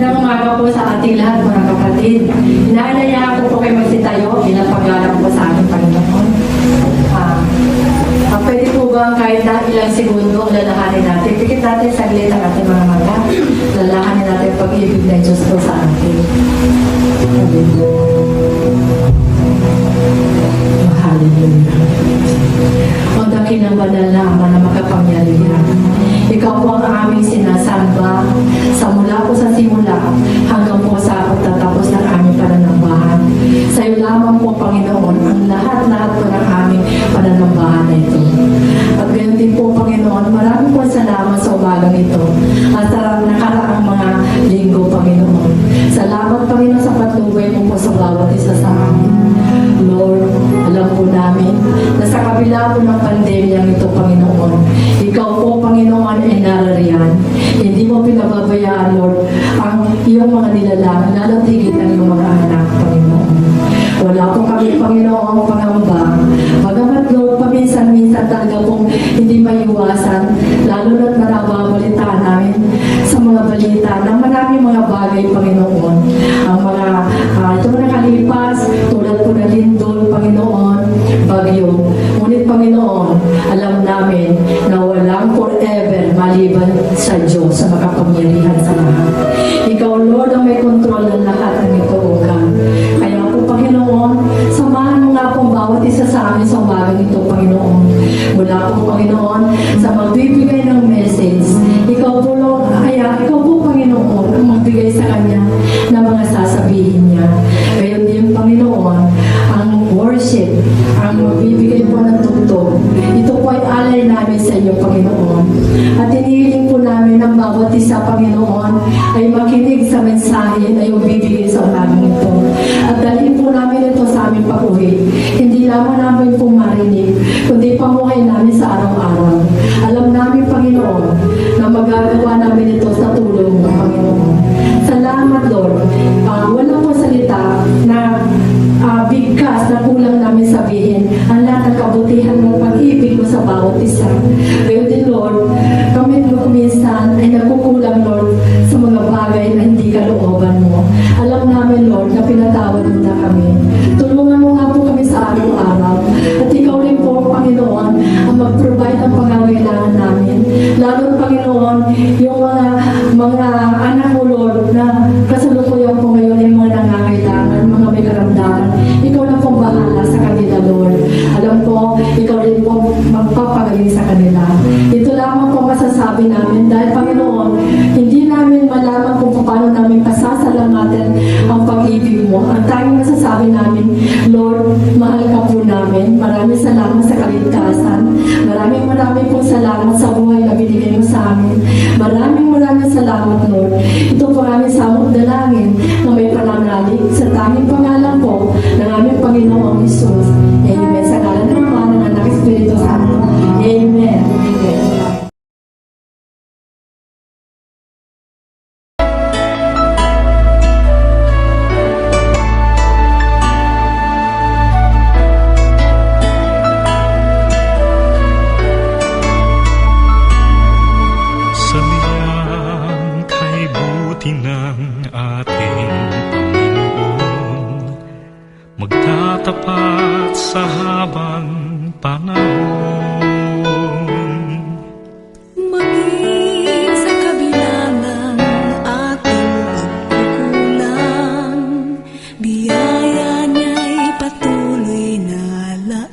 Magandang umaga po sa ating lahat mga kapatid. Inaanaya ko po kayo magsitayo bilang paglalap po sa ating Panginoon. Pwede po ba kahit na ilang segundo lalahanin natin? Pikit natin saglit ang ating mga mata. Lalahanin natin pag-ibig ng Diyos po sa atin. Hallelujah. O dakilang banal na Ama na makapangyarihan. Ikaw po ang aming sinasamba sa mula po sa simula hanggang po sa pagtatapos ng aming pananambahan. Sa iyo lamang po, Panginoon, ang lahat-lahat po ng aming pananambahan na ito. At gayon din po, Panginoon, maraming po salamat sa umagang ito at sa nakaraang mga linggo, Panginoon. Salamat, Panginoon, sa patnubay mo po sa bawat isa sa amin. Lord, alam po namin na sa kabila po ng pandemya ito, Panginoon, ikaw po, Panginoon, ay narariyan. Hindi mo pinababayaan, Lord, ang iyong mga nilalang, lalo't higit ang iyong mga anak, Panginoon. Wala po kami, Panginoon, pangamba. Bagamat, Lord, paminsan-minsan talaga pong hindi maiwasan, lalo na't narababalita namin sa mga balita na maraming mga bagay, Panginoon. Ang mga ito na nakalipas, tulad po na lindol, Panginoon, bagyo. Ngunit, Panginoon, alam namin na walang forever maliban sa Diyos, sa makapangyarihan sa lahat. Ikaw, Lord, ang may kontrol ng lahat ng ito, O God. Kaya po, Panginoon, samahan mo nga po bawat isa sa amin sa umagang ito, Panginoon. Mula po, Panginoon, sa magbibigay ng message. Ikaw po, Lord, kaya ikaw po, Panginoon, ang magbigay sa kanya ng mga sasabihin niya. Kaya din, Panginoon, ang worship, ang magbibigay po ng tugtog. Ito po ay alay namin sa iyo, Panginoon. At inihiling po namin ang bawat isa, Panginoon, ay makinig sa mensahe na iyong bibigay sa umagang ito. At dalhin po namin ito sa aming pag-uwi. Hindi lamang namin po marinig, kundi pamuhay namin sa araw-araw. Alam namin, Panginoon, na magagawa namin ito sa tulong ng Panginoon. Salamat, Lord. Wala po salita na bigkas na kulang namin sabihin ang lahat ng kabutihan ng pag-ibig mo sa bawat isa. Ngayon din, Lord, kami kuminsan ay nagkukulang, Lord, sa mga bagay na hindi kalooban mo. Alam namin, Lord, na pinatawad mo na kami. Tulungan mo nga po kami sa araw-araw. At ikaw rin po, Panginoon, ang mag-provide ng pangangailangan namin. Lalo, Panginoon, yung mga anak mo, Lord, na kasalukuyan po ngayon ay mga nangangailangan, mga may karamdaman. Ikaw na pong bahala sa kanila, Lord. Alam po, ikaw rin po magpapagaling sa kanila. Ito lamang po masasabi namin dahil, Panginoon, hindi namin malaman kung paano namin pasasalamatan ang pag-ibig mo. Ang tanging masasabi namin, Lord, mahal ka po namin. Maraming salamat sa kaligtasan. Maraming po salamat sa buhay na binigay mo sa amin. Maraming salamat, Lord. Ito po aming samot dalangin na may pananalig sa tanging pangalan po ng aming Panginoong Jesus. Amen. Sa ngalan ng Ama, ng Anak, Espiritu Santo. Amen. Amen. Ng ating Panginoon, magtatapat sa habang panahon. Maging sa kabila ng ating pagkukulang, biyaya niya'y patuloy na laan.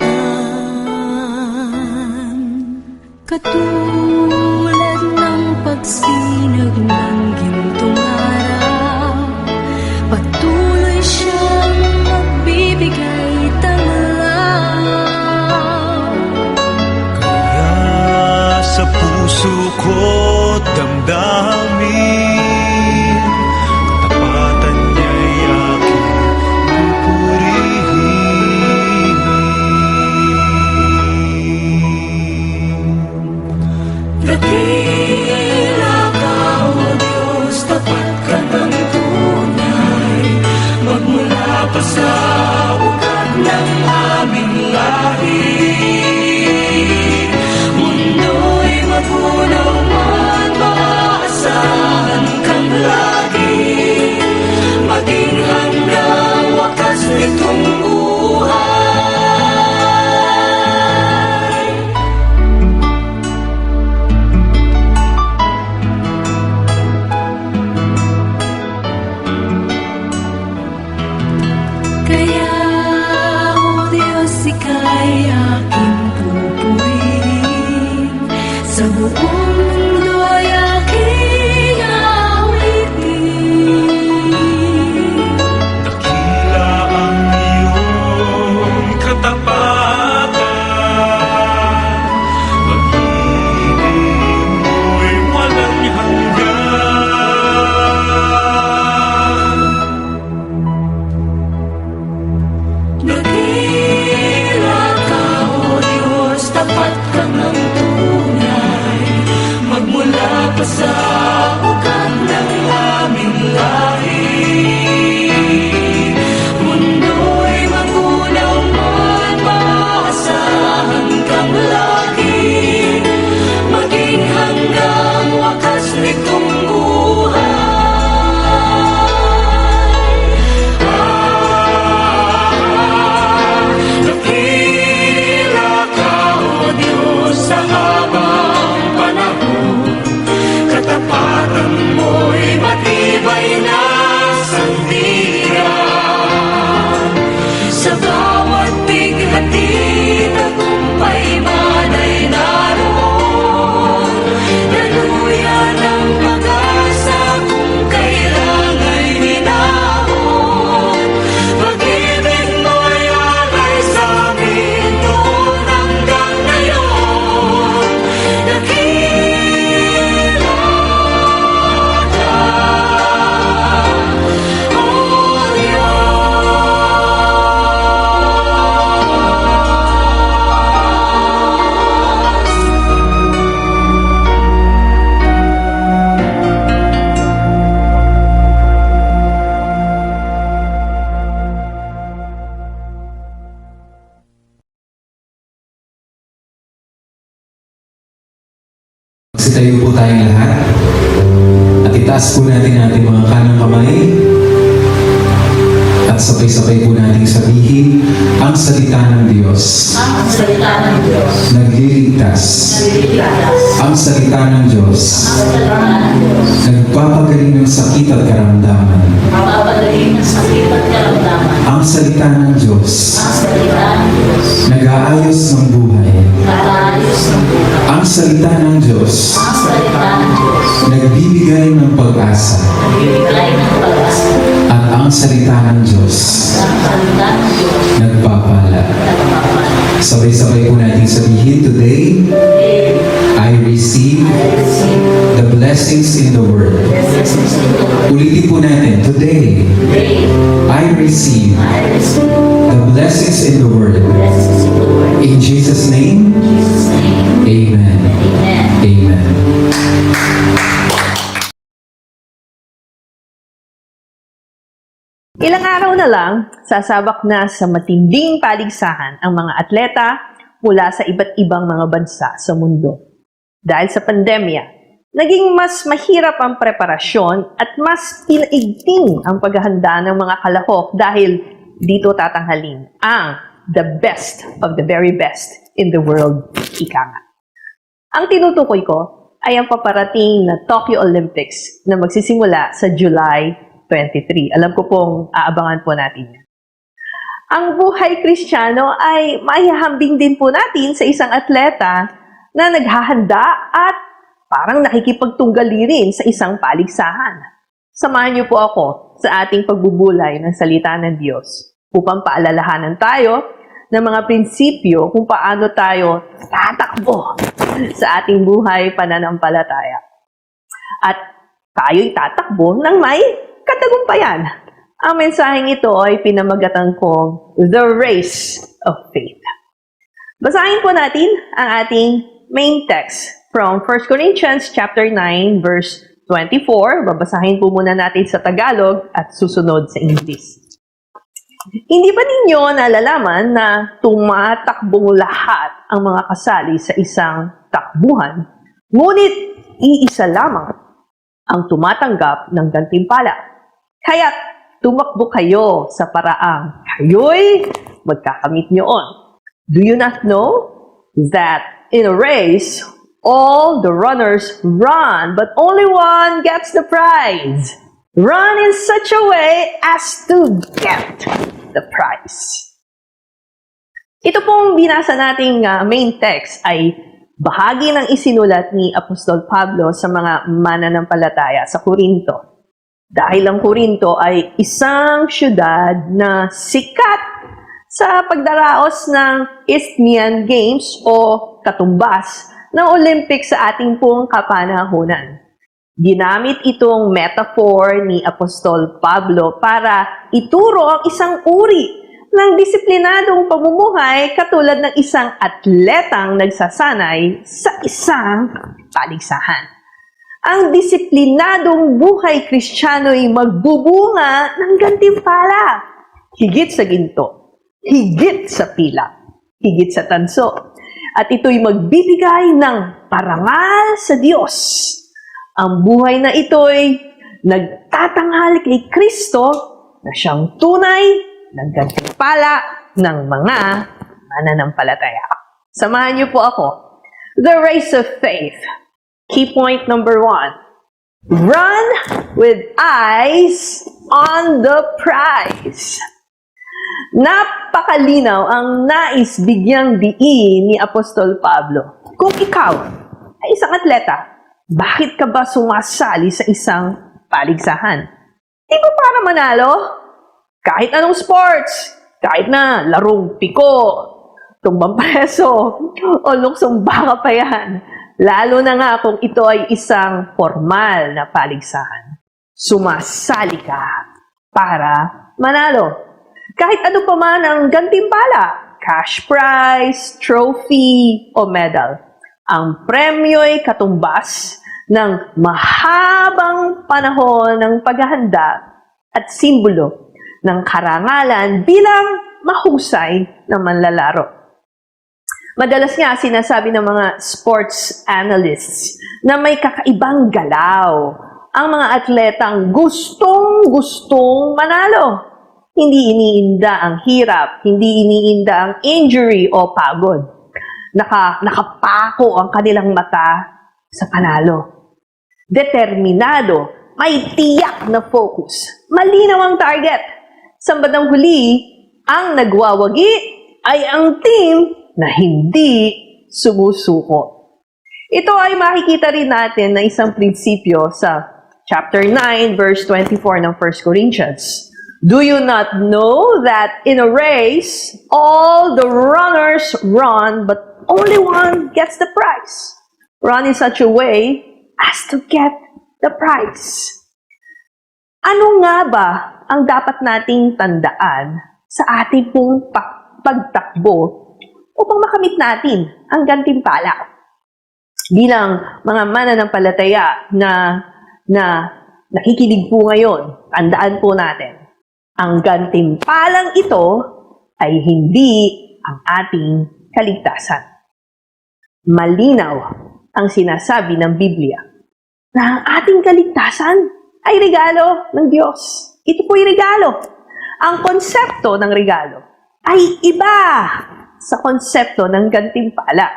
Katulad ng pagsinag ng gintong araw, patuloy siyang magbibigay tanglaw. Kaya sa puso ko't damdamin, katapatan niya'y aking pupurihin. Dakila ka, O Diyos, tapat ka ng tunay, magmula pa sa ugat ng aming lahi. Mundo'y magunaw man, maaasahan kang lagi. Sa buong mundo ay aking awitin. Dakila ang iyong katapatan, pag-ibig mo'y walang hanggan. Dakila ka, O Diyos, tapat ka ng tunay. Magmula pa sa ugat ng aming lahi, mundo'y magunaw mo't maasahan kang lagi, maging hanggang wakas nitong dakila ka, O Diyos, sa habang panahon. Katapatan mo'y matibay na sandigan. Sa bawat bighati, tagumpay man ay naroon. Daluyan ang pag-asa kung kailan ay hinahon. Pag-ibig mo'y alay sa amin noon hanggang ngayon. Dakila ka, O Diyos. Sitayo po tayong lahat at itaas po natin ang ating mga kanang kamay at sabay-sabay po natin sabihin ang salita ng Diyos. Ang salita ng Diyos. Nagliligtas. Nagliligtas. Ang salita ng Diyos. Ang salita ng Diyos. Nagpapagaling ng sakit at karamdaman. Mapapagaling ng sakit at karamdaman. Ang salita ng Diyos. Ang salita ng Diyos. Nag-aayos ng buhay. Nag-aayos ng buhay. Ang salita ng Diyos. Ang salita ng Diyos. Nagbibigay ng pag-asa. Nagbibigay ng pag-asa. At ang salita ng Diyos. Ang salita ng Diyos. Nagpapala. Nagpapala. Sabay-sabay po natin sabihin, today, I receive the blessings in the Word. Blessings in the Lord. Ulitin po natin, today, Today, I receive I receive the blessings in the Word. blessings in the Lord. In Jesus' name, In Jesus' name, Amen. Amen. Amen. Ilang araw na lang, sasabak na sa matinding paligsahan ang mga atleta mula sa iba't ibang mga bansa sa mundo. Dahil sa pandemya, naging mas mahirap ang preparasyon at mas pinaigting ang paghahanda ng mga kalahok dahil dito tatanghalin ang the best of the very best in the world, ika nga. Ang tinutukoy ko ay ang paparating na Tokyo Olympics na magsisimula sa July 23. Alam ko pong aabangan po natin yan. Ang buhay Kristiyano ay maihahambing din po natin sa isang atleta na naghahanda at parang nakikipagtunggali rin sa isang paligsahan. Samahan niyo po ako sa ating pagbubulay ng salita ng Diyos upang paalalahanan tayo ng mga prinsipyo kung paano tayo tatakbo sa ating buhay pananampalataya. At tayo'y tatakbo ng may katagumpayan. Ang mensaheng ito ay pinamagatan kong The Race of Faith. Basahin po natin ang ating main text from 1 Corinthians chapter 9 verse 24. Babasahin po muna natin sa Tagalog at susunod sa English. Hindi ba ninyo nalalaman na tumatakbong lahat ang mga kasali sa isang takbuhan, ngunit iisa lamang ang tumatanggap ng gantimpala? Kaya't tumakbo kayo sa paraang kayo'y magkakamit niyoon. Do you not know that in a race, all the runners run, but only one gets the prize? Run in such a way as to get the prize. Ito pong binasa nating main text ay Bahagi ng isinulat ni Apostol Pablo sa mga mananampalataya sa Korinto. Dahil ang Korinto ay isang syudad na sikat sa pagdaraos ng Isthmian Games o katumbas ng Olympics sa ating pong kapanahunan. Ginamit itong metaphor ni Apostol Pablo para ituro ang isang uri ng disiplinadong pamumuhay katulad ng isang atletang nagsasanay sa isang paligsahan. Ang disiplinadong buhay Kristiyano ay magbubunga ng gantimpala. Higit sa ginto, higit sa pila, higit sa tanso. At ito'y magbibigay ng parangal sa Diyos. Ang buhay na ito'y nagtatanghal kay Kristo na siyang tunay ng gantimpala ng mga mananampalataya. Samahan niyo po ako. The race of faith. Key point number 1. Run with eyes on the prize. Napakalinaw ang nais bigyang diin ni Apostol Pablo. Kung ikaw ay isang atleta, bakit ka ba sumasali sa isang paligsahan? Di ba para manalo? Kahit anong sports, kahit na larong piko, tumbang preso, o luksong baka pa yan. Lalo na nga kung ito ay isang formal na paligsahan. Sumasali ka para manalo. Kahit ano pa man ang gantimpala, cash prize, trophy, o medal. Ang premyo'y katumbas ng mahabang panahon ng paghahanda at simbolo ng karangalan bilang mahusay na manlalaro. Madalas nga sinasabi ng mga sports analysts na may kakaibang galaw ang mga atletang gustong-gustong manalo. Hindi iniinda ang hirap, hindi iniinda ang injury o pagod. Nakapako ang kanilang mata sa panalo. Determinado, may tiyak na focus. Malinaw ang target. Sa bandang huli, ang nagwawagi ay ang team na hindi sumusuko. Ito ay makikita rin natin na isang prinsipyo sa chapter 9, verse 24 ng 1 Corinthians. Do you not know that in a race, all the runners run, but only one gets the prize? Run in such a way as to get the prize. Ano nga ba ang dapat nating tandaan sa ating pong pagtakbo upang makamit natin ang gantimpala? Bilang mga mananampalataya na nakikinig po ngayon, tandaan po natin, ang gantimpalang ito ay hindi ang ating kaligtasan. Malinaw ang sinasabi ng Biblia na ang ating kaligtasan ay regalo ng Diyos. Ito po'y regalo. Ang konsepto ng regalo ay iba sa konsepto ng gantimpala.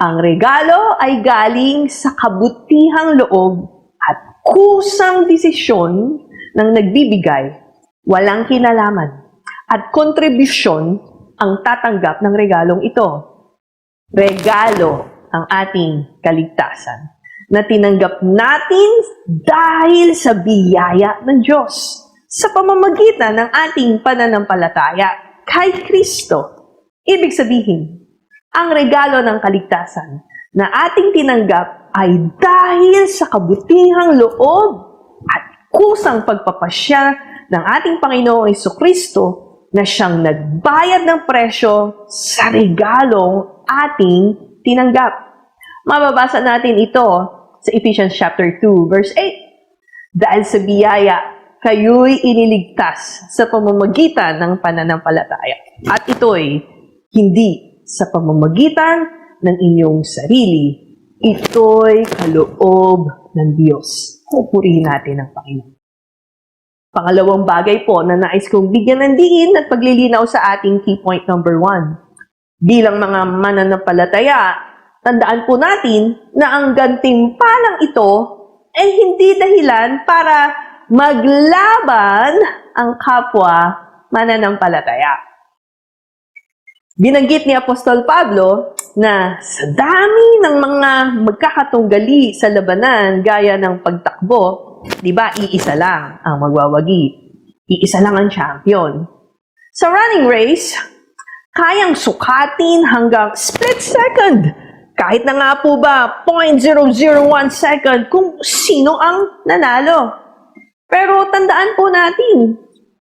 Ang regalo ay galing sa kabutihang loob at kusang desisyon ng nagbibigay, walang kinalaman, at kontribusyon ang tatanggap ng regalong ito. Regalo ang ating kaligtasan na tinanggap natin dahil sa biyaya ng Diyos sa pamamagitan ng ating pananampalataya kay Kristo. Ibig sabihin, ang regalo ng kaligtasan na ating tinanggap ay dahil sa kabutihang loob at kusang pagpapasya ng ating Panginoong Jesucristo na siyang nagbayad ng presyo sa regalong ating tinanggap. Mababasa natin ito sa Ephesians chapter 2, verse 8. Dahil sa biyaya, kayo'y iniligtas sa pamamagitan ng pananampalataya. At ito'y hindi sa pamamagitan ng inyong sarili. Ito'y kaloob ng Diyos. Pupurihin natin ang Panginoon. Pangalawang bagay po na nais kong bigyan ng diin at paglilinaw sa ating key point number 1. Bilang mga mananampalataya, tandaan po natin na ang gantimpalang ito ay hindi dahilan para maglaban ang kapwa mananampalataya. Binanggit ni Apostol Pablo na sa dami ng mga magkakatunggali sa labanan gaya ng pagtakbo, di ba, iisa lang ang magwawagi. Iisa lang ang champion. Sa running race, kayang sukatin hanggang split second. Kahit na nga po ba 0.001 second kung sino ang nanalo. Pero tandaan po natin,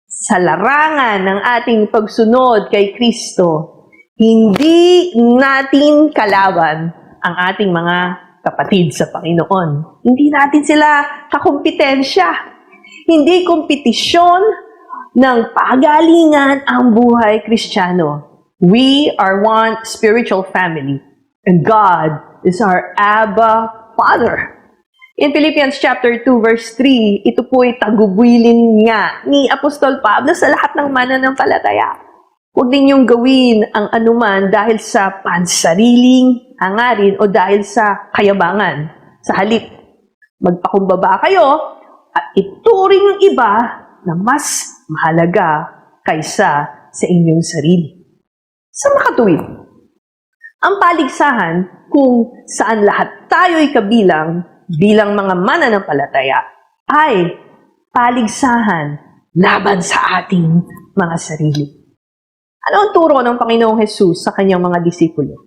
sa larangan ng ating pagsunod kay Kristo, hindi natin kalaban ang ating mga kapatid sa Panginoon. Hindi natin sila kakumpetensya. Hindi kompetisyon ng pagalingan ang buhay Kristiyano. We are one spiritual family, and God is our Abba Father. In Philippians chapter 2 verse 3, ito po ay tagubilin nga ni Apostol Pablo sa lahat ng mananampalataya. Huwag ninyong gawin ang anuman dahil sa pansariling hangarin o dahil sa kayabangan. Sa halip, magpakumbaba kayo at ituring ang iba na mas mahalaga kaysa sa inyong sarili. Sa makatuwid, ang paligsahan kung saan lahat tayo'y kabilang bilang mga mananampalataya ay paligsahan laban sa ating mga sarili. Ano ang turo ng Panginoong Hesus sa kanyang mga disipulo?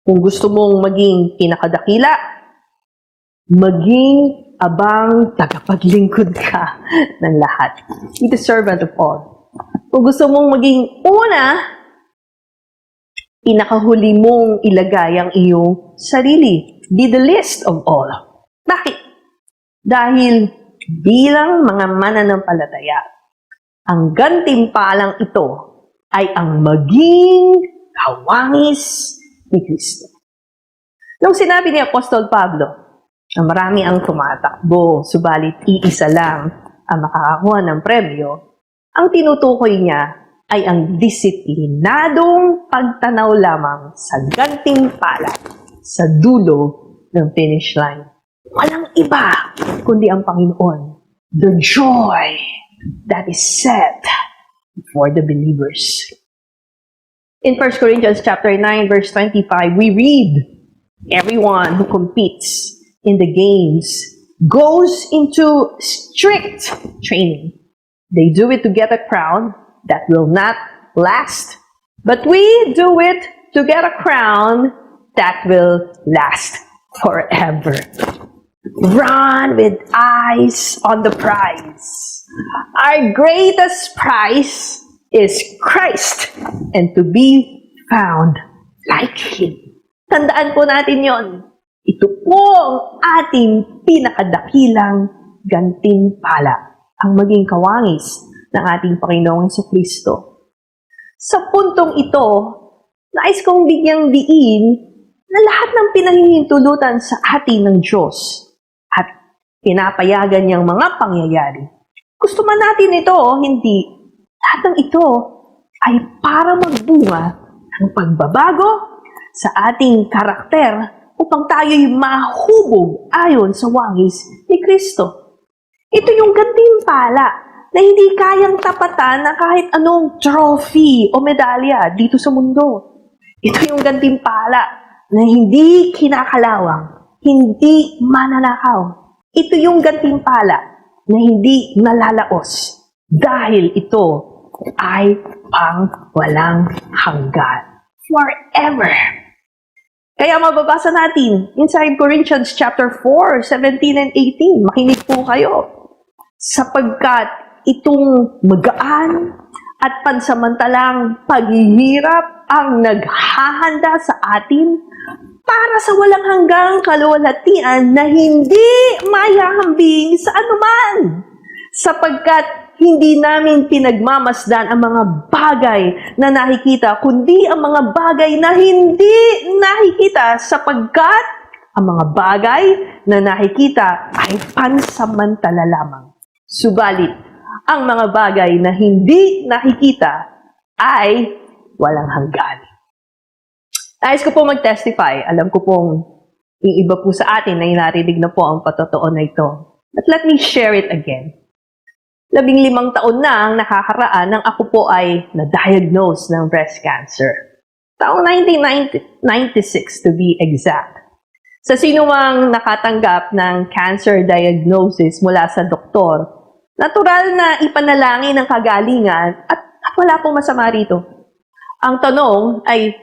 Kung gusto mong maging pinakadakila, maging abang tagapaglingkod ka ng lahat. Be the servant of all. Kung gusto mong maging una, pinakahuli mong ilagay ang iyong sarili. Be the least of all. Bakit? Dahil bilang mga mananampalataya, ang gantimpalang ito ay ang maging kawangis ni Kristo. Nung sinabi ni Apostol Pablo na marami ang tumatakbo, subalit iisa lang ang makakakuha ng premyo, ang tinutukoy niya ay ang disiplinadong pagtanaw lamang sa gantimpala sa dulo ng finish line. Walang iba kundi ang Panginoon. The joy that is set for the believers. In 1 Corinthians chapter 9 verse 25, we read, everyone who competes in the games goes into strict training. They do it to get a crown that will not last, but we do it to get a crown that will last forever. Run with eyes on the prize. Our greatest prize is Christ and to be found like Him. Tandaan po natin yon. Ito po ang ating pinakadakilang gantimpala, ang maging kawangis ng ating Panginoong Jesucristo. Sa puntong ito, nais kong bigyang diin na lahat ng pinahihintulutan sa atin ng Diyos at pinapayagan niyang mga pangyayari. Gusto man natin ito o hindi, lahat ng ito ay para magbunga ng pagbabago sa ating karakter upang tayo'y mahubog ayon sa wangis ni Kristo. Ito yung gantimpala na hindi kayang tapatan ng kahit anong trophy o medalya dito sa mundo. Ito yung gantimpala na hindi kinakalawang, hindi mananakaw. Ito yung gantimpala na hindi nalalaos dahil ito ay pang walang hanggan. Forever. Kaya mababasa natin inside Corinthians chapter 4, 17 and 18. Makinig po kayo. Sapagkat itong magaan at pansamantalang paghihirap ang naghahanda sa atin para sa walang hanggang kaluwalhatian na hindi mayahambing sa anuman. Sapagkat hindi namin pinagmamasdan ang mga bagay na nakikita, kundi ang mga bagay na hindi nakikita, sapagkat ang mga bagay na nakikita ay pansamantala lamang. Subalit, ang mga bagay na hindi nakikita ay walang hanggan. Nais ko po mag-testify. Alam ko pong yung iba po sa atin ay narinig na po ang patotoo na ito. But let me share it again. 15 taon na ang nakakaraan nang ako po ay na-diagnose ng breast cancer. taong 1996 to be exact. Sa sino mang nakatanggap ng cancer diagnosis mula sa doktor, natural na ipanalangin ang kagalingan at wala pong masama rito. Ang tanong ay,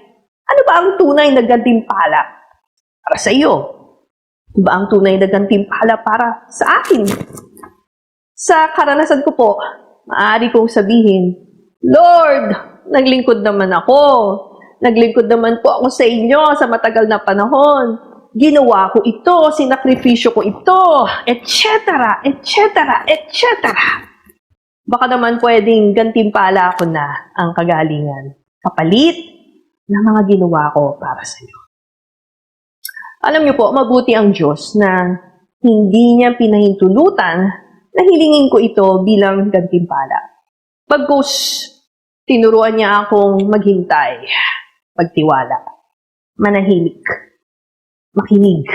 ano ba ang tunay na gantimpala para sa iyo? Ano ba ang tunay na gantimpala para sa akin? Sa karanasan ko po, maaari kong sabihin, Lord, naglingkod naman ako. Naglingkod naman po ako sa inyo sa matagal na panahon. Ginawa ko ito, sinakripisyo ko ito, etc., etc., etc. Baka naman pwedeng gantimpala ko na ang kagalingan. Kapalit ng mga ginawa ko para sa iyo. Alam niyo po, mabuti ang Diyos na hindi niya pinahintulutan na hilingin ko ito bilang gantimpala. Pagkus, tinuruan niya akong maghintay, magtiwala, manahimik, makinig,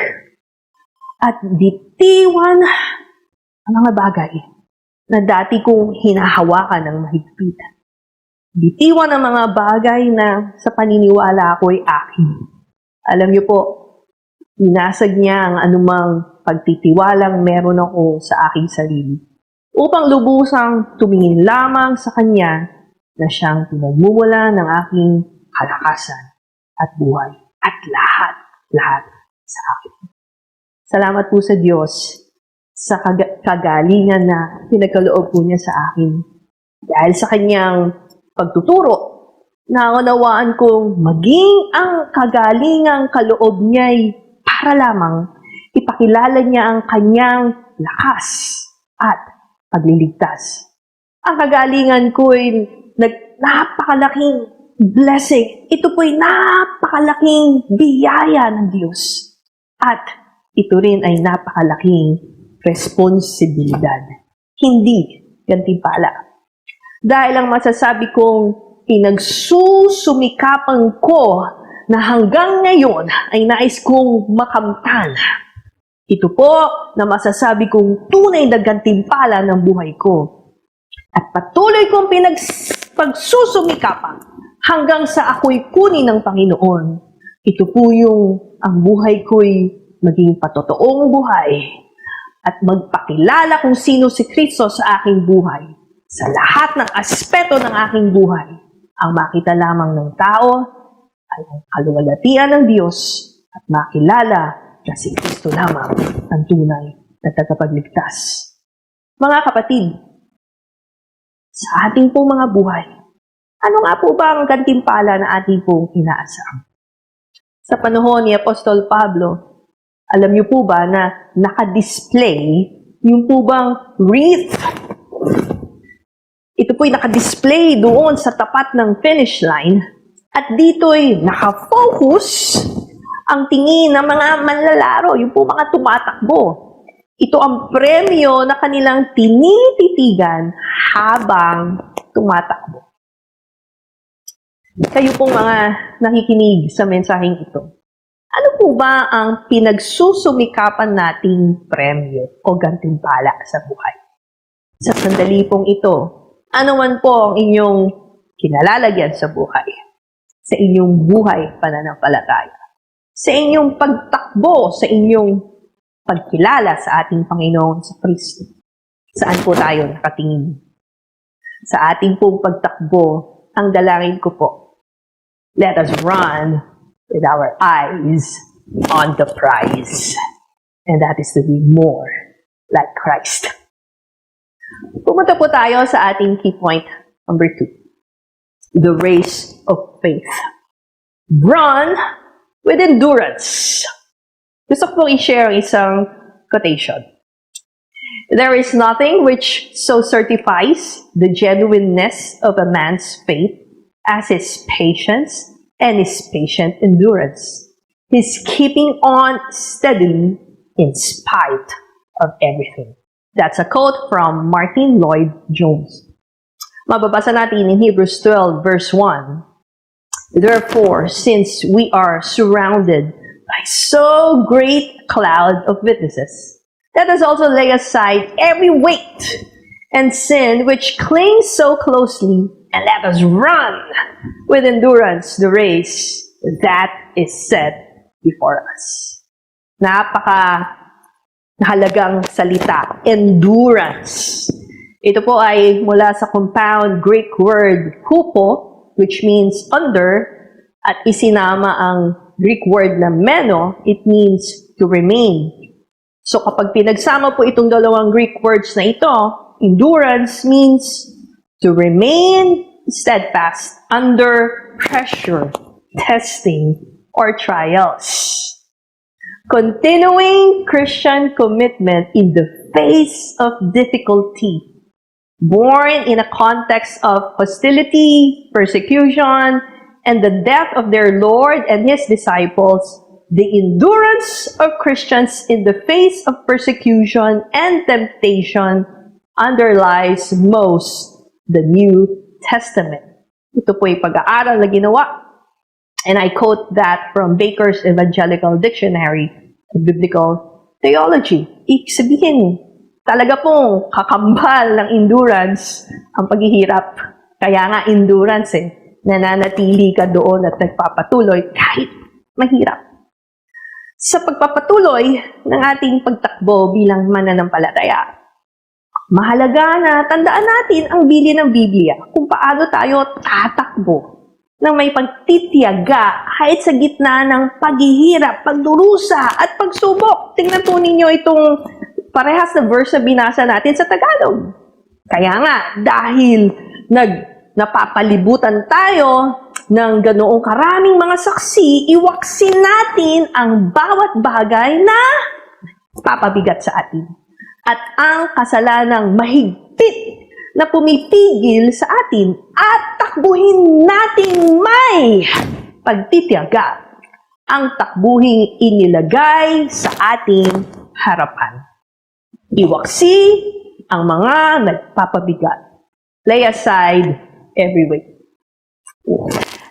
at bitiwan ang mga bagay na dati kong hinahawakan ng mahigpit. Bitiwan ang mga bagay na sa paniniwala ko ay akin. Alam niyo po, inasag niya ang anumang pagtitiwalang meron ako sa aking sarili upang lubusang tumingin lamang sa Kanya na siyang pinagmumula ng aking kalakasan at buhay at lahat sa akin. Salamat po sa Diyos sa kagalingan na pinagkaloob po niya sa akin. Dahil sa Kanyang pagtuturo, naunawaan kong maging ang kagalingang kaloob niya'y para lamang ipakilala niya ang Kanyang lakas at pagliligtas. Ang kagalingan ko'y napakalaking blessing. Ito po'y napakalaking biyaya ng Diyos. At ito rin ay napakalaking responsibilidad. Hindi gantimpala. Dahil ang masasabi kong pinagsusumikapan ko na hanggang ngayon ay nais kong makamtan. Ito po na masasabi kong tunay na gantimpala ng buhay ko. At patuloy kong pagsusumikapan hanggang sa ako'y kunin ng Panginoon. Ito po yung ang buhay ko'y maging patotoong buhay at magpakilala kung sino si Kristo sa aking buhay. Sa lahat ng aspeto ng aking buhay, ang makita lamang ng tao ay ang kaluwalhatian ng Diyos at makilala na si Kristo lamang ang tunay na tagapagligtas. Mga kapatid, sa ating pong mga buhay, ano nga po ba ang gantimpala na ating pong inaasam? Sa panahon ni Apostol Pablo, alam niyo po ba na nakadisplay yung po bang wreath? Ito po'y nakadisplay doon sa tapat ng finish line at dito'y nakafocus ang tingin ng mga manlalaro, yung po mga tumatakbo. Ito ang premyo na kanilang tinititigan habang tumatakbo. Kayo pong mga nakikinig sa mensaheng ito, ano po ba ang pinagsusumikapan nating premyo o gantimpala sa buhay? Sa sandali pong ito, ano man po ang inyong kinalalagyan sa buhay, sa inyong buhay pananampalataya, sa inyong pagtakbo, sa inyong pagkilala sa ating Panginoon sa Kristo. Saan po tayo nakatingin? Sa ating pong pagtakbo, ang dalangin ko po, let us run with our eyes on the prize. And that is to be more like Christ. Pumunta po tayo sa ating key point number 2. The race of faith. Run with endurance. Gusto ko pong i-share isang quotation. There is nothing which so certifies the genuineness of a man's faith as his patience and his patient endurance. His keeping on steadily in spite of everything. That's a quote from Martin Lloyd-Jones. Mababasa natin in Hebrews 12 verse 1. Therefore, since we are surrounded by so great a cloud of witnesses, let us also lay aside every weight and sin which clings so closely, and let us run with endurance the race that is set before us. Napaka-halagang salita, endurance. Ito po ay mula sa compound Greek word hupo, which means under, at isinama ang Greek word na meno, it means to remain. So kapag pinagsama po itong dalawang Greek words na ito, endurance means to remain steadfast under pressure, testing, or trials. Continuing Christian commitment in the face of difficulty. Born in a context of hostility, persecution, and the death of their Lord and His disciples, the endurance of Christians in the face of persecution and temptation underlies most the New Testament. Ito po ay pag-aaral na ginawa. And I quote that from Baker's Evangelical Dictionary of Biblical Theology. Ibig sabihin, talaga pong kakambal ng endurance ang paghihirap. Kaya nga endurance nananatili ka doon at nagpapatuloy kahit mahirap. Sa pagpapatuloy ng ating pagtakbo bilang mananampalataya, mahalaga na tandaan natin ang bili ng Biblia kung paano tayo tatakbo ng may pagtitiyaga kahit sa gitna ng paghihirap, pagdurusa at pagsubok. Tingnan po ninyo itong parehas na verse na binasa natin sa Tagalog. Kaya nga, dahil napapalibutan tayo ng ganoong karaming mga saksi, iwaksin natin ang bawat bagay na papabigat sa atin. At ang kasalanang mahigpit na pumipigil sa atin at takbuhin nating may pagtitiyaga ang takbuhing inilagay sa ating harapan. Iwaksi ang mga nagpapabigat. Lay aside every weight.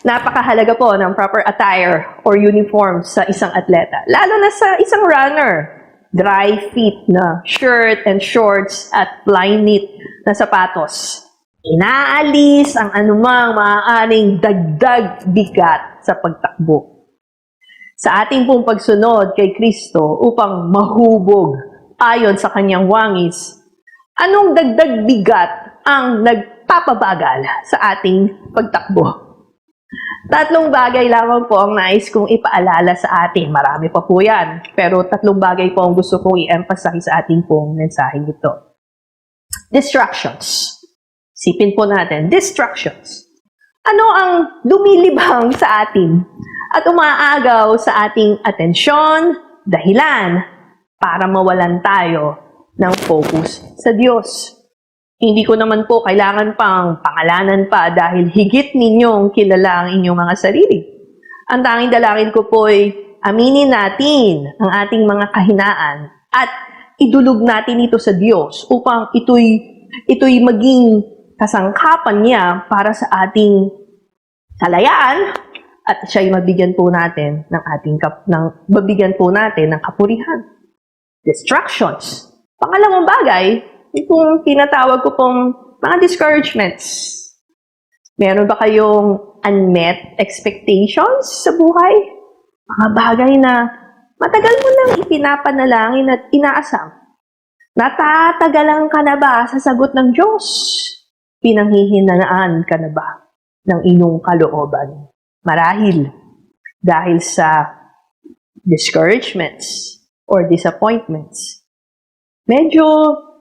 Napakahalaga po ng proper attire or uniform sa isang atleta. Lalo na sa isang runner. Dry fit na shirt and shorts at fly knit na sapatos. Inaalis ang anumang maaaring dagdag bigat sa pagtakbo. Sa ating pong pagsunod kay Kristo upang mahubog ayon sa kanyang wangis, anong dagdag bigat ang nagpapabagal sa ating pagtakbo? Tatlong bagay lamang po ang nais kong ipaalala sa atin. Marami pa po yan. Pero tatlong bagay po ang gusto kong i-emphasize sa ating pong mensaheng ito. Distractions. Sipin po natin, distractions. Ano ang lumilibhang sa atin at umaagaw sa ating atensyon, dahilan para mawalan tayo ng focus sa Diyos? Hindi ko naman po kailangan pang pangalanan pa dahil higit ninyong kilala ang inyong mga sarili. Ang tanging dalangin ko po ay aminin natin ang ating mga kahinaan at idulog natin ito sa Diyos upang ito'y maging kasangkapan niya para sa ating kalayaan at siya'y mabigyan po natin mabigyan po natin ng kapurihan. Distractions. Pangalawang bagay, itong tinatawag ko pong mga discouragements. Meron ba kayong unmet expectations sa buhay? Mga bagay na matagal mo nang ipinapanalangin at inaasam. Natatagalan ka na ba sa sagot ng Diyos? Pinanghihinaan ka na ba ng inyong kalooban? Marahil dahil sa discouragements or disappointments, medyo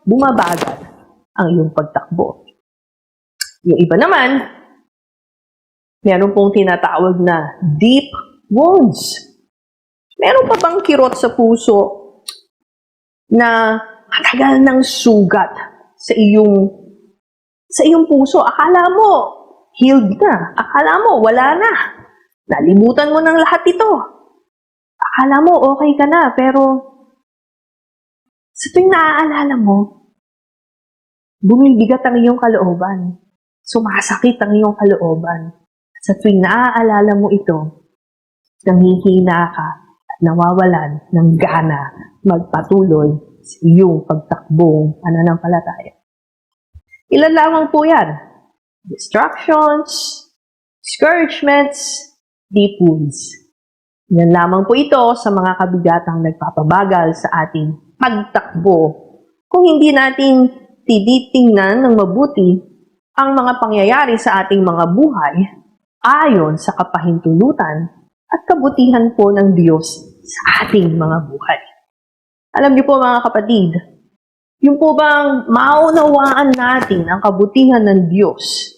bumabagal ang iyong pagtakbo. Yung iba naman, meron pong tinatawag na deep wounds. Meron pa bang kirot sa puso na matagal ng sugat sa iyong puso? Akala mo healed na. Akala mo wala na. Nalimutan mo ng lahat ito. Akala mo okay ka na, pero sa tuwing naaalala mo, bumibigat ang iyong kalooban. Sumasakit ang iyong kalooban. Sa tuwing naaalala mo ito, nanghihina ka at nawawalan ng gana magpatuloy sa iyong pagtakbong pananampalataya. Ilan lamang po yan distractions, discouragements, deep wounds. Yan lamang po ito sa mga kabigatang nagpapabagal sa ating pagtakbo. Kung hindi natin tinitingnan ng mabuti ang mga pangyayari sa ating mga buhay ayon sa kapahintulutan at kabutihan po ng Diyos sa ating mga buhay. Alam niyo po mga kapatid, yung po bang maunawaan natin ang kabutihan ng Diyos,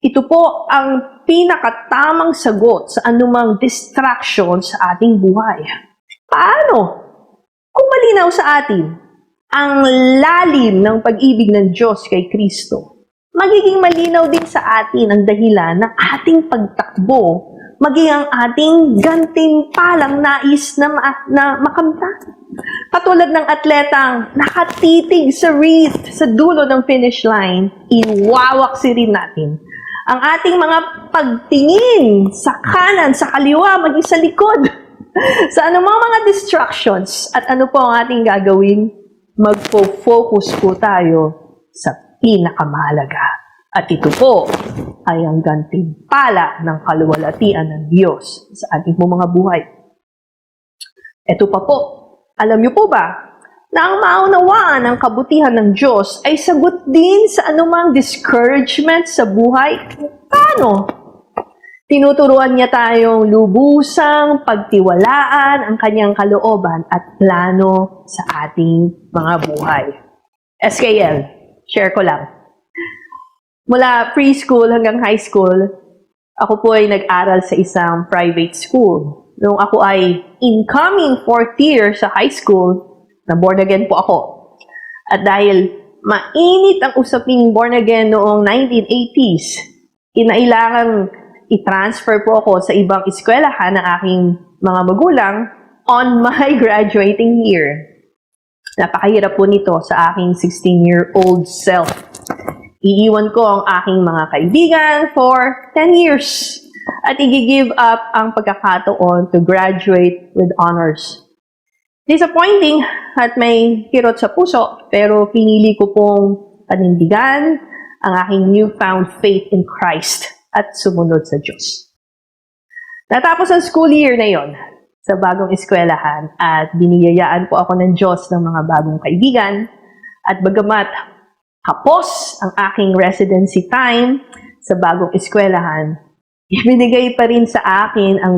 ito po ang pinakatamang sagot sa anumang distraction sa ating buhay. Paano? Kung malinaw sa atin ang lalim ng pag-ibig ng Diyos kay Kristo, magiging malinaw din sa atin ang dahilan ng ating pagtakbo, maging ang ating gantimpalang nais na makamtan. Katulad ng atletang nakatitig sa wreath sa dulo ng finish line, iwawaksi rin natin ang ating mga pagtingin sa kanan, sa kaliwa, maging sa likod, sa anumang mga distractions. At ano po ang ating gagawin? Magpo-focus po tayo sa pinakamahalaga. At ito po ay ang gantimpala ng kaluwalhatian ng Diyos sa ating mga buhay. Ito pa po, alam niyo po ba na ang maunawaan ng kabutihan ng Diyos ay sagot din sa anumang discouragement sa buhay? Paano? Tinuturuan niya tayong lubusang pagtiwalaan ang kanyang kalooban at plano sa ating mga buhay. SKL, share ko lang. Mula preschool hanggang high school, ako po ay nag-aral sa isang private school. Noong ako ay incoming 4th year sa high school, na born again po ako. At dahil mainit ang usaping born again noong 1980s, kinailangan i-transfer po ako sa ibang eskwelahan ng aking mga magulang on my graduating year. Napakahirap po nito sa aking 16-year-old self. Iiwan ko ang aking mga kaibigan for 10 years at i-give up ang pagkakataon to graduate with honors. Disappointing at may kirot sa puso, pero pinili ko pong panindigan ang aking newfound faith in Christ at sumunod sa Diyos. Natapos ang school year na yon sa bagong eskwelahan at biniyayaan po ako ng Diyos ng mga bagong kaibigan at bagamat kapos ang aking residency time sa bagong eskwelahan, ibinigay pa rin sa akin ang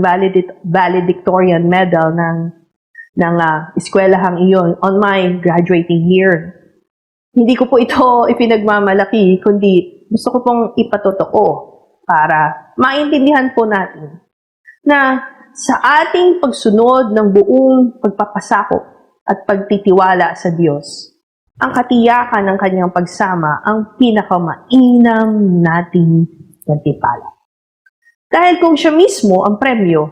valedictorian medal ng eskwelahang iyon on my graduating year. Hindi ko po ito ipinagmamalaki, kundi gusto ko pong ipatotoo para maintindihan po natin na sa ating pagsunod ng buong pagpapasakop at pagtitiwala sa Diyos, ang katiyakan ng kanyang pagsama ang pinakamainam nating gantimpala. Dahil kung siya mismo ang premyo,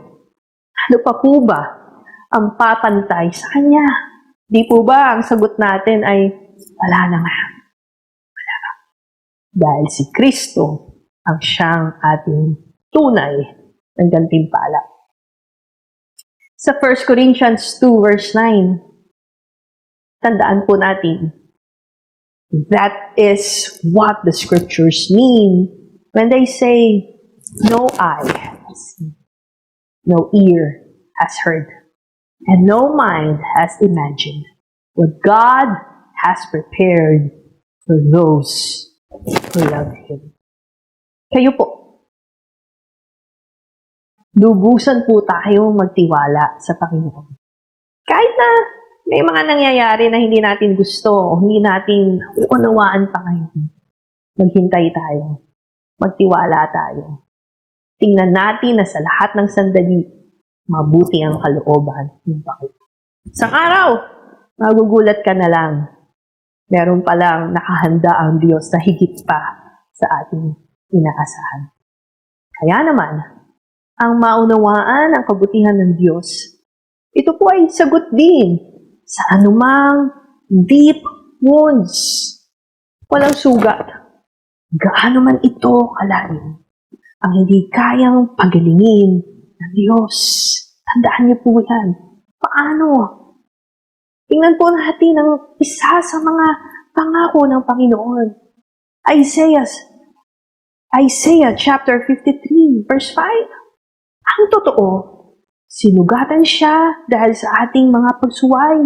ano pa po ba ang papantay sa kanya? Di po ba ang sagot natin ay wala na nga. Wala. Dahil si Kristo ang siyang ating tunay ng gantimpala. Sa 1 Corinthians 2 verse 9, tandaan po natin, that is what the scriptures mean when they say, no eye has seen, no ear has heard, and no mind has imagined what God has prepared for those who love Him. Kayo po, lubusan po tayong magtiwala sa Panginoon. Kahit na may mga nangyayari na hindi natin gusto o hindi natin uunawaan pa ngayon, maghintay tayo, magtiwala tayo. Tingnan natin na sa lahat ng sandali, mabuti ang kalooban ng Panginoon. Sa araw, magugulat ka na lang. Meron palang nakahanda ang Diyos na higit pa sa ating inaasahan. Kaya naman, ang maunawaan ang kabutihan ng Diyos, ito po ay sagot din sa anumang deep wounds. Walang sugat. Gaano man ito kalalim, ang hindi kayang pagalingin ng Diyos. Tandaan niyo po yan. Paano? Tingnan po natin ang isa sa mga pangako ng Panginoon. Isaiah chapter 53 verse 5. Ang totoo, sinugatan siya dahil sa ating mga pagsuway.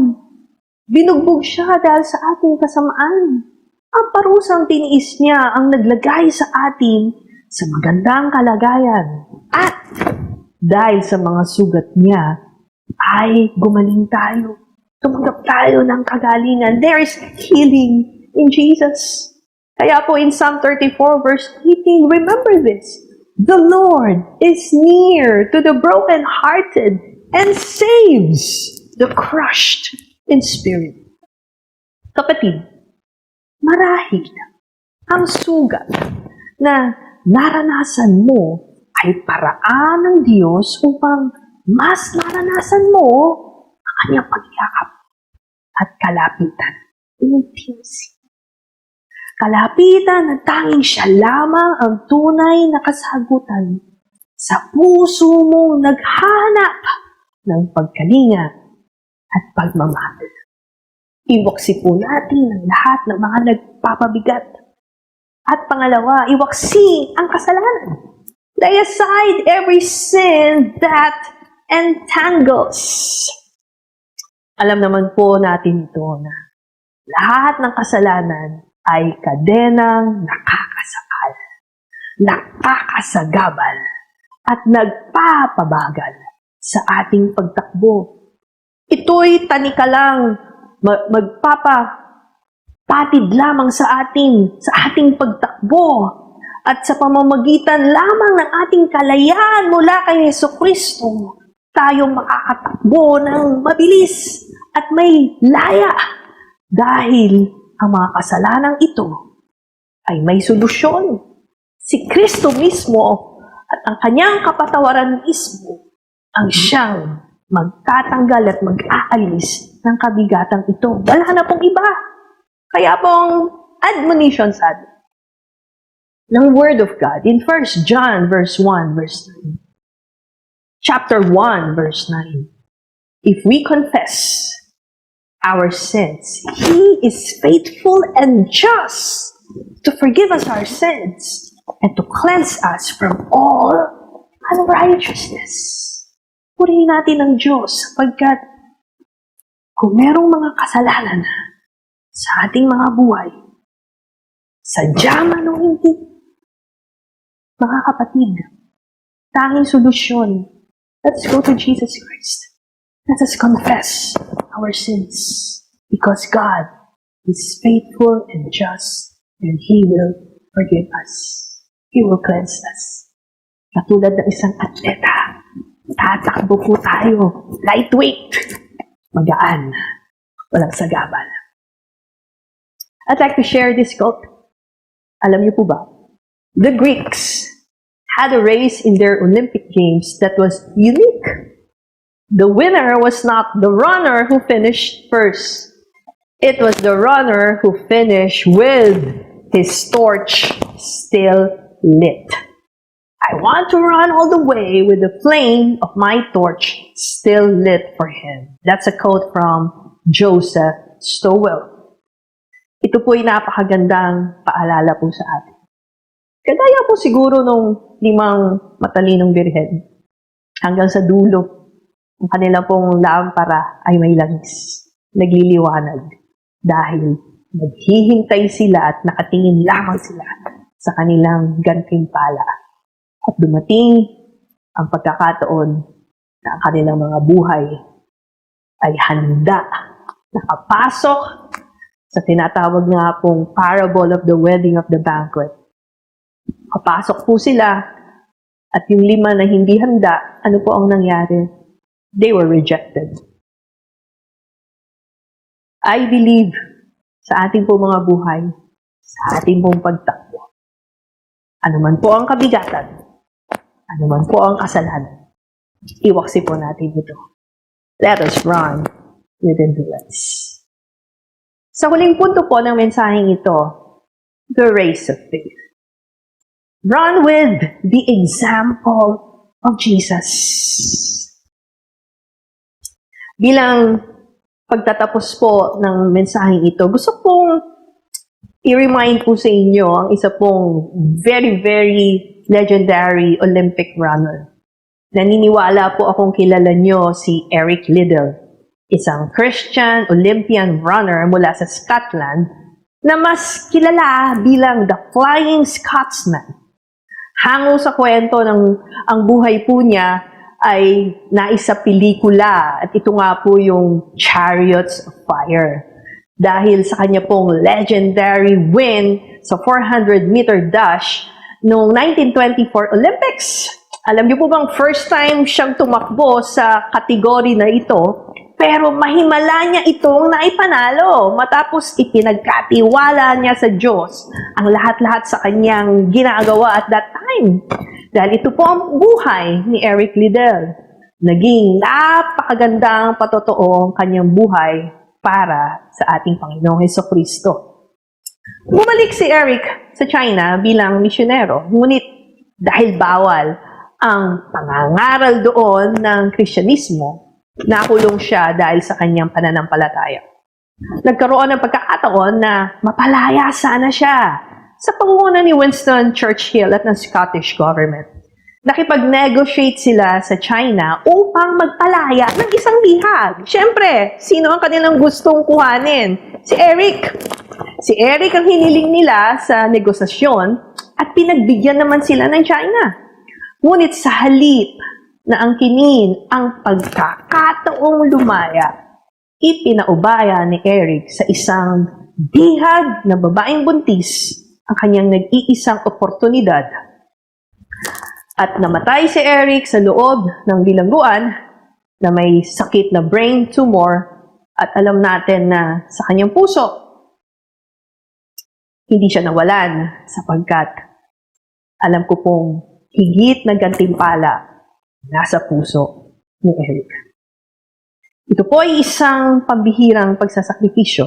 Binugbog siya dahil sa ating kasamaan. Ang parusang tiniis niya ang naglagay sa atin sa magandang kalagayan. At dahil sa mga sugat niya, ay gumaling tayo. Tumanggap tayo ng kagalingan. There is healing in Jesus. Kaya po in Psalm 34 verse 18, remember this. The Lord is near to the brokenhearted and saves the crushed in spirit. Kapatid, marahil ang sugat na naranasan mo ay paraan ng Diyos upang mas naranasan mo ang kanyang pagyakap at kalapitan. Intimacy. Kalapitan na tanging siya lamang ang tunay na kasagutan sa puso mong naghahanap ng pagkalinga at pagmamahal. Iwaksi po natin ang lahat ng mga nagpapabigat. At pangalawa, iwaksi ang kasalanan. Lay aside every sin that entangles. Alam naman po natin ito na lahat ng kasalanan ay kadenang nakakasakal, nakakasagabal, at nagpapabagal sa ating pagtakbo. Ito'y tanika lang, magpapapatid lamang sa ating pagtakbo at sa pamamagitan lamang ng ating kalayaan mula kay Jesucristo, tayo makakatakbo ng mabilis at may laya dahil ang mga kasalanang ito ay may solusyon. Si Kristo mismo at ang kanyang kapatawaran mismo ang siyang magtatanggal at mag-aalis ng kabigatang ito. Wala na pong iba. Kaya pong admonition sa atin ng Word of God in 1 John verse 1 verse 9. Chapter 1 verse 9. If we confess our sins, He is faithful and just to forgive us our sins and to cleanse us from all unrighteousness. Purihin natin ang Diyos sapagkat kung merong mga kasalanan sa ating mga buhay, sadya man o hindi, mga kapatid, tanging solusyon, let's go to Jesus Christ. Let us confess our sins because God is faithful and just and He will forgive us. He will cleanse us. Katulad ng isang atleta, tatakbo po tayo, lightweight, magaan, walang sagabal. I'd like to share this quote. Alam niyo po ba? The Greeks had a race in their Olympic Games that was unique. The winner was not the runner who finished first. It was the runner who finished with his torch still lit. I want to run all the way with the flame of my torch still lit for him. That's a quote from Joseph Stowell. Ito po'y napakagandang paalala po sa atin. Kagaya po siguro nung 5 matalinong birhen. Hanggang sa dulo, ang kanila pong lampara ay may langis. Nagliliwanag. Dahil naghihintay sila at nakatingin lamang sila sa kanilang gantimpala. At dumating ang pagkakataon na ang kanilang mga buhay ay handa, nakapasok sa tinatawag nga pong parable of the wedding of the banquet. Kapasok po sila at yung 5 na hindi handa, ano po ang nangyari? They were rejected. I believe sa ating po mga buhay, sa ating pong pagtakbo, anuman po ang kabigatan, anuman po ang kasalanan, iwaksi po natin ito. Let us run with endurance. Sa huling punto po ng mensaheng ito, the race of faith. Run with the example of Jesus. Bilang pagtatapos po ng mensaheng ito, gusto kong i-remind po sa inyo ang isa pong very, very legendary Olympic runner. Naniniwala po akong kilala nyo si Eric Liddell, isang Christian Olympian runner mula sa Scotland na mas kilala bilang the Flying Scotsman. Hango sa kwento ng ang buhay po niya ay naisa pelikula at ito nga po yung Chariots of Fire. Dahil sa kanya pong legendary win sa 400-meter dash noong 1924 Olympics. Alam niyo po bang first time siyang tumakbo sa kategory na ito, pero mahimala niya itong naipanalo matapos ipinagkatiwala niya sa Diyos ang lahat-lahat sa kanyang ginagawa at that time. Dahil ito po ang buhay ni Eric Liddell. Naging napakagandang patotoo ang kanyang buhay para sa ating Panginoong Hesukristo. Bumalik si Eric sa China bilang misyonero, ngunit dahil bawal ang pangangaral doon ng Kristyanismo, nakulong siya dahil sa kanyang pananampalataya. Nagkaroon ng pagkakataon na mapalaya sana siya sa pangunguna ni Winston Churchill at ng Scottish government. Nakipag-negotiate sila sa China upang magpalaya ng isang bihag. Siyempre, sino ang kanilang gustong kuhanin? Si Eric. Si Eric ang hiniling nila sa negosasyon at pinagbigyan naman sila ng China. Ngunit sa halip na angkinin ang pagkakataong lumaya, ipinaubaya ni Eric sa isang bihag na babaeng buntis ang kanyang nag-iisang oportunidad. At namatay si Eric sa loob ng bilangguan na may sakit na brain tumor at alam natin na sa kanyang puso, hindi siya nawalan sapagkat alam ko pong higit na gantimpala nasa puso ni Eric. Ito po ay isang pambihirang pagsasakripisyo,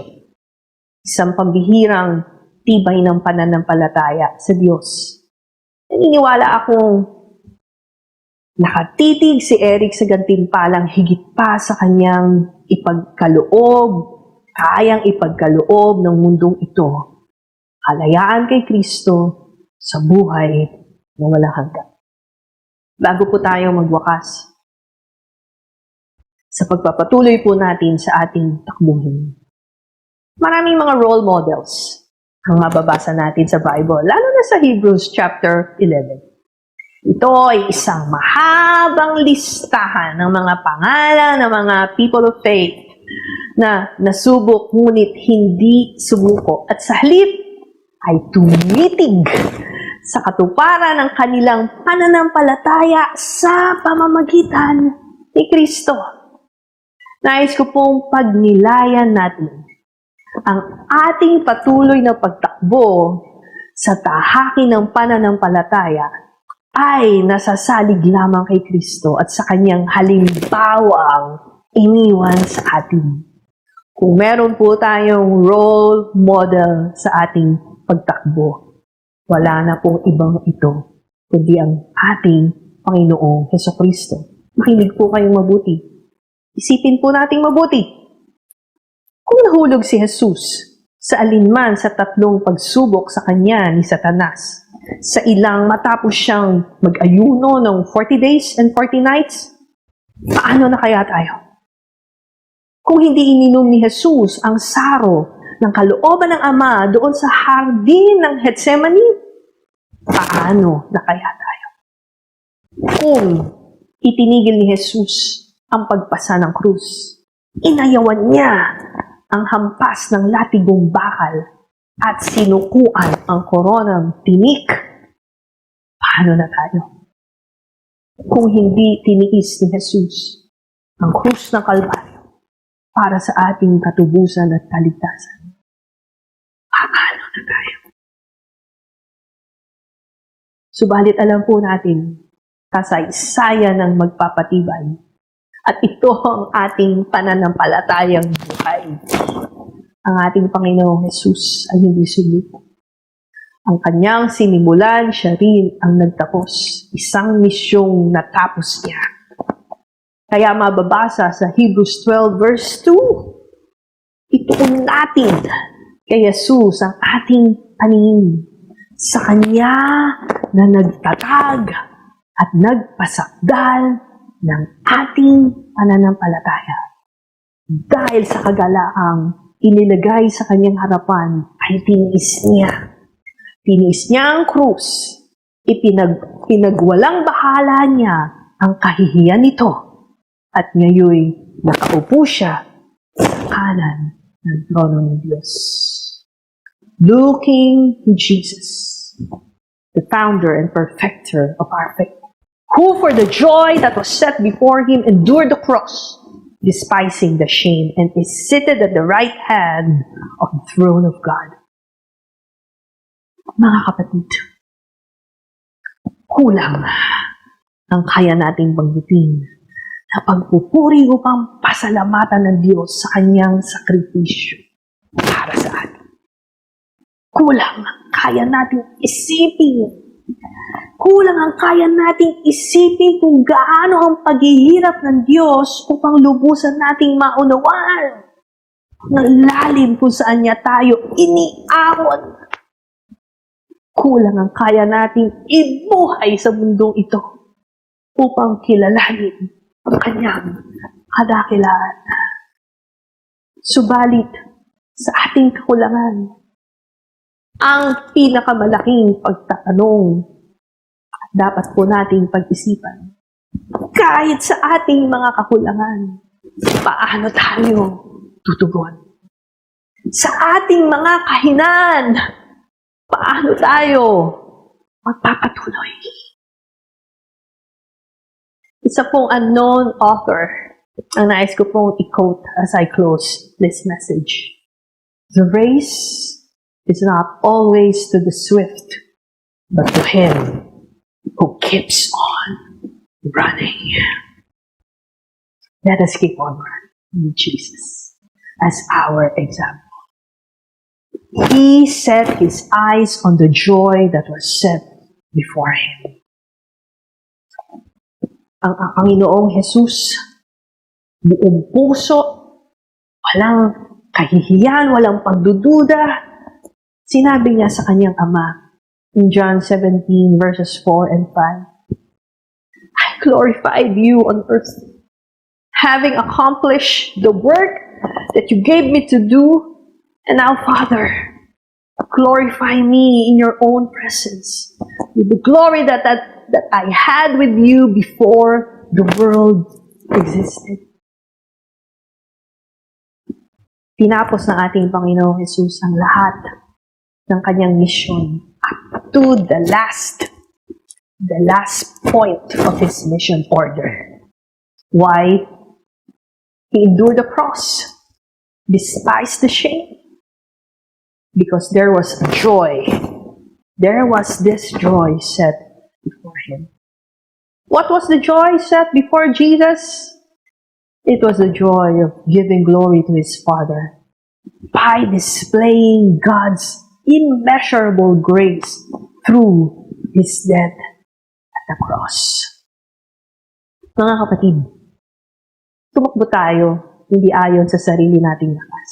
isang pambihirang tibay ng pananampalataya sa Diyos. Naniniwala akong nakatitig si Eric sa gantimpalang higit pa sa kanyang ipagkaloob, kayang ipagkaloob ng mundong ito, kalayaan kay Kristo sa buhay na walang hanggan. Bago po tayo magwakas sa pagpapatuloy po natin sa ating takbuhin, maraming mga role models ang mababasa natin sa Bible, lalo na sa Hebrews chapter 11. Ito ay isang mahabang listahan ng mga pangalan ng mga people of faith na nasubok ngunit hindi sumuko at sa halip ay tumitig sa katuparan ng kanilang pananampalataya sa pamamagitan ni Kristo. Nais ko pong pagnilayan natin ang ating patuloy na pagtakbo sa tahakin ng pananampalataya ay nasasalig lamang kay Kristo at sa kanyang halimbawang iniwan sa atin. Kung meron po tayong role model sa ating pagtakbo, wala na pong ibang ito, kundi ang ating Panginoong Hesukristo. Makinig po kayong mabuti. Isipin po nating mabuti. Kung nahulog si Jesus sa alinman sa tatlong pagsubok sa kanya ni Satanas, sa ilang matapos siyang mag-ayuno ng 40 days and 40 nights, paano na kaya tayo? Kung hindi ininom ni Jesus ang saro ng kalooban ng Ama doon sa hardin ng Getsemani, paano na kaya tayo? Kung itinigil ni Jesus ang pagpasa ng krus, inayawan niya ang hampas ng latigong bakal at sinukuan ang koronang tinik, paano na tayo? Kung hindi tiniis ni Jesus ang krus ng Kalbaryo para sa ating katubusan at kaligtasan, paano na tayo? Subalit alam po natin, kasaysayan ng magpapatibay at ito ang ating pananampalatayang buhay. Ang ating Panginoong Jesus ay hindi sumuko. Ang kanyang sinimulan, siya rin ang nagtapos. Isang misyong natapos niya. Kaya mababasa sa Hebrews 12 verse 2, ituon natin kay Jesus ang ating paningin. Sa Kanya na nagtatag at nagpasakdal ng ating pananampalataya. Dahil sa kagalaang inilagay sa Kanyang harapan ay tiniis niya. Tiniis niya ang krus. Pinagwalang bahala niya ang kahihiyan nito. At ngayon, nakaupo siya sa kanan ng trono ng Diyos. Looking to Jesus, the founder and perfecter of our faith, who for the joy that was set before him endured the cross, despising the shame, and is seated at the right hand of the throne of God. Mga kapatid, kulang ang kaya nating banggitin na pagpupuri upang pasalamatan ng Diyos sa Kanyang sakripisyo para sa atin. Kulang ang kaya nating isipin. Kulang ang kaya nating isipin kung gaano ang paghihirap ng Diyos upang lubusan nating maunawaan ng lalim kung saan niya tayo iniahon. Kulang ang kaya nating ibuhay sa mundong ito upang kilalanin ang kanyang kadakilaan. Subalit, sa ating kakulangan, ang pinakamalaking pagtatanong at dapat po nating pag-isipan, kahit sa ating mga kakulangan, paano tayo tutugon? Sa ating mga kahinaan, paano tayo magpapatuloy? Isa pong unknown author ang nais ko pong i-quote as I close this message. The race is not always to the swift, but to him who keeps on running. Let us keep on running with Jesus as our example. He set his eyes on the joy that was set before him. Ang Panginoong Jesus, buong puso, walang kahihiyan, walang pagdududa, sinabi niya sa kanyang ama in John 17 verses 4 and 5, I glorified you on earth, having accomplished the work that you gave me to do, and now, Father, glorify me in your own presence with the glory that I had with you before the world existed. Tinapos ng ating Panginoong Jesus ang lahat ng kanyang mission up to the last point of his mission order. Why? He endured the cross, despised the shame, because there was a joy. There was this joy set before him. What was the joy set before Jesus? It was the joy of giving glory to his Father by displaying God's immeasurable grace through his death at the cross. Mga kapatid, tumakbo tayo hindi ayon sa sarili nating lakas.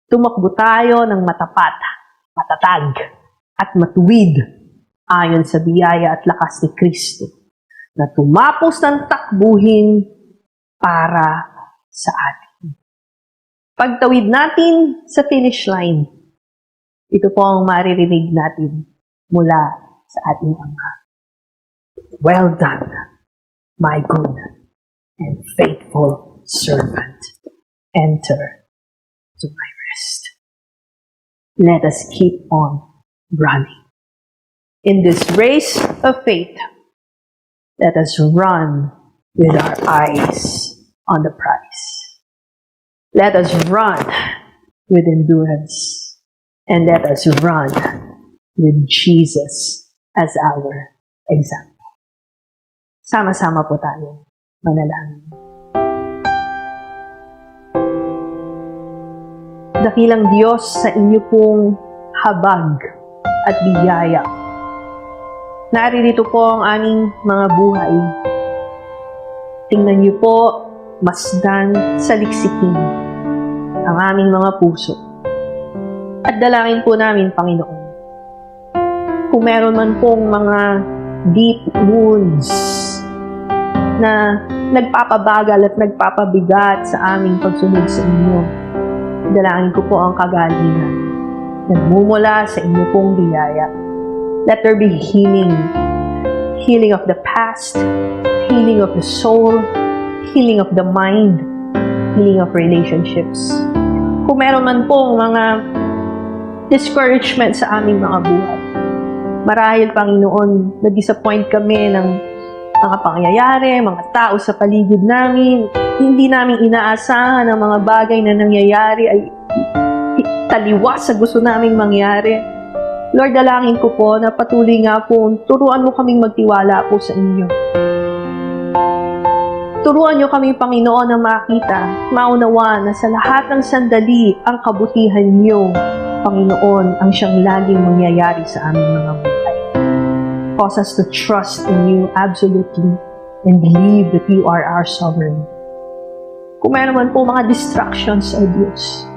Tumakbo tayo ng matapat, matatag, at matuwid ayon sa biyaya at lakas ni Kristo na tumapos ng takbuhin para sa atin. Pagtawid natin sa finish line, ito po ang maririnig natin mula sa ating Ama. Well done, my good and faithful servant. Enter to my rest. Let us keep on running. In this race of faith, let us run with our eyes on the prize. Let us run with endurance, and let us run with Jesus as our example. Sama-sama po tayo manalangin. Dakilang Diyos, sa inyo pong habag at biyaya, naririto po ang aming mga buhay. Tingnan niyo po, masdan sa liksikin ang aming mga puso. At dalangin po namin, Panginoon, kung meron man pong mga deep wounds na nagpapabagal at nagpapabigat sa aming pagsunod sa inyo, dalangin ko po ang kagalingan. Nagmumula sa inyo pong biyaya. Let there be healing. Healing of the past, healing of the soul, healing of the mind, healing of relationships. Kung meron man pong mga discouragement sa aming mga buhay, marahil, Panginoon, na-disappoint kami ng mga pangyayari, mga tao sa paligid namin, hindi namin inaasahan ang mga bagay na nangyayari ay taliwas sa gusto naming mangyari. Lord, dalangin ko po na patuloy nga po, turuan mo kaming magtiwala po sa inyo. Turuan niyo kami, Panginoon, na makita, maunawaan na sa lahat ng sandali, ang kabutihan niyo, Panginoon, ang siyang laging mangyayari sa aming mga buhay. Cause us to trust in you absolutely and believe that you are our sovereign. Kung meron man po mga distractions, O Diyos,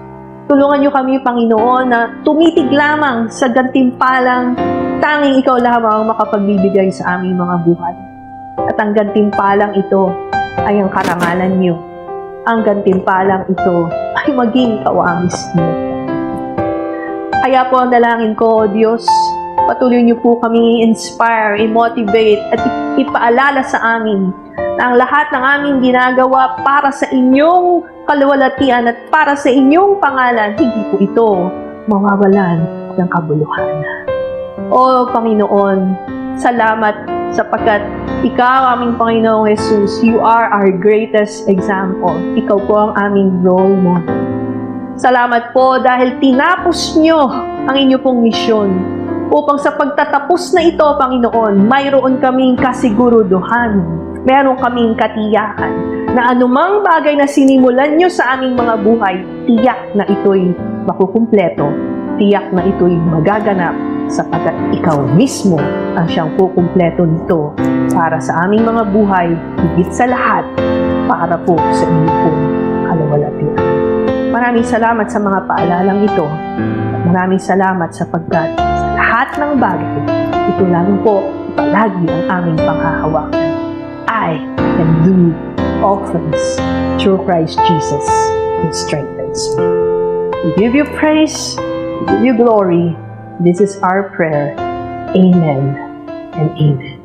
tulungan niyo kami, Panginoon, na tumitig lamang sa gantimpalang tanging ikaw lamang ang makapagbibigay sa aming mga buhay. At ang gantimpalang ito ay ang karangalan niyo. Ang gantimpalang ito ay maging kawamis niyo. Kaya po ang dalangin ko, O Diyos, patuloy niyo po kami inspire, i-motivate at ipaalala sa amin na ang lahat ng aming ginagawa para sa inyong kaluwalhatian at para sa inyong pangalan, hindi po ito mawawalan ng kabuluhan. O Panginoon, salamat sapagkat Ikaw, aming Panginoong Jesus, you are our greatest example. Ikaw po ang aming role model. Salamat po dahil tinapos nyo ang inyo pong misyon upang sa pagtatapos na ito, Panginoon, mayroon kaming kasiguruduhan, meron kaming katiyakan na anumang bagay na sinimulan nyo sa aming mga buhay, tiyak na ito'y makukumpleto, tiyak na ito'y magaganap sapagkat ikaw mismo ang siyang kukumpleto nito para sa aming mga buhay, higit sa lahat, para po sa inyong pong kaluwalhatian. Maraming salamat sa mga paalalang ito. Maraming salamat sapagkat sa lahat ng bagay, ito lang po palagi ang aming panghahawakan. I can do all things through Christ Jesus who strengthens me. We give you praise, we give you glory. This is our prayer. Amen and amen.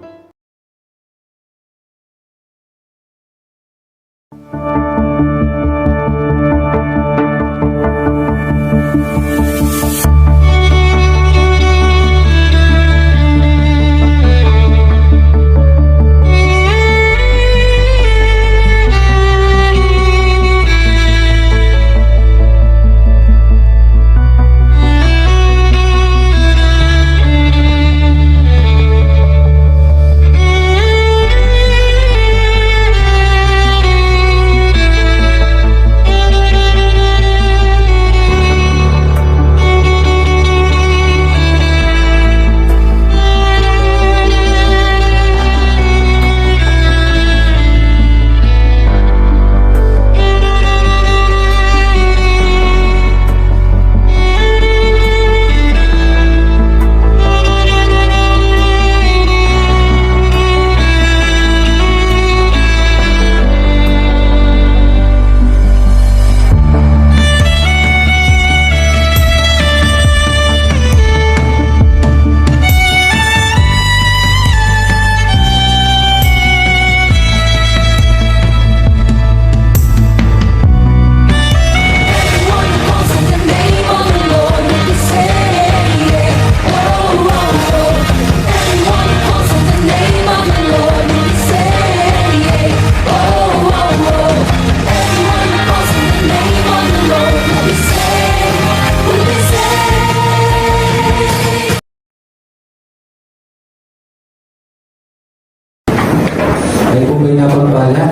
Ay po ba'y napagpala?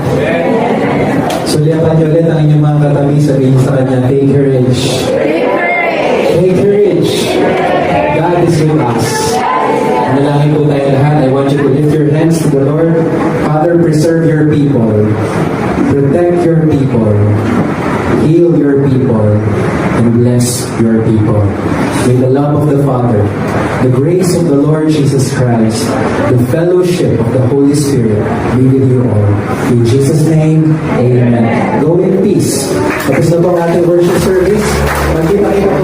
Sulyapan niyo ulit ang inyong mga katabi, sabihin sa kanya, take courage. Take courage. God is with us. Manalangin po tayo lahat. I want you to lift your hands to the Lord. Father, preserve your people. Protect your people. Heal your people. In and bless your people. May the love of the Father, the grace of the Lord Jesus Christ, the fellowship of the Holy Spirit be with you all. In Jesus' name, amen. Go in peace. Tapos na po ang ating worship service. Magkita-kita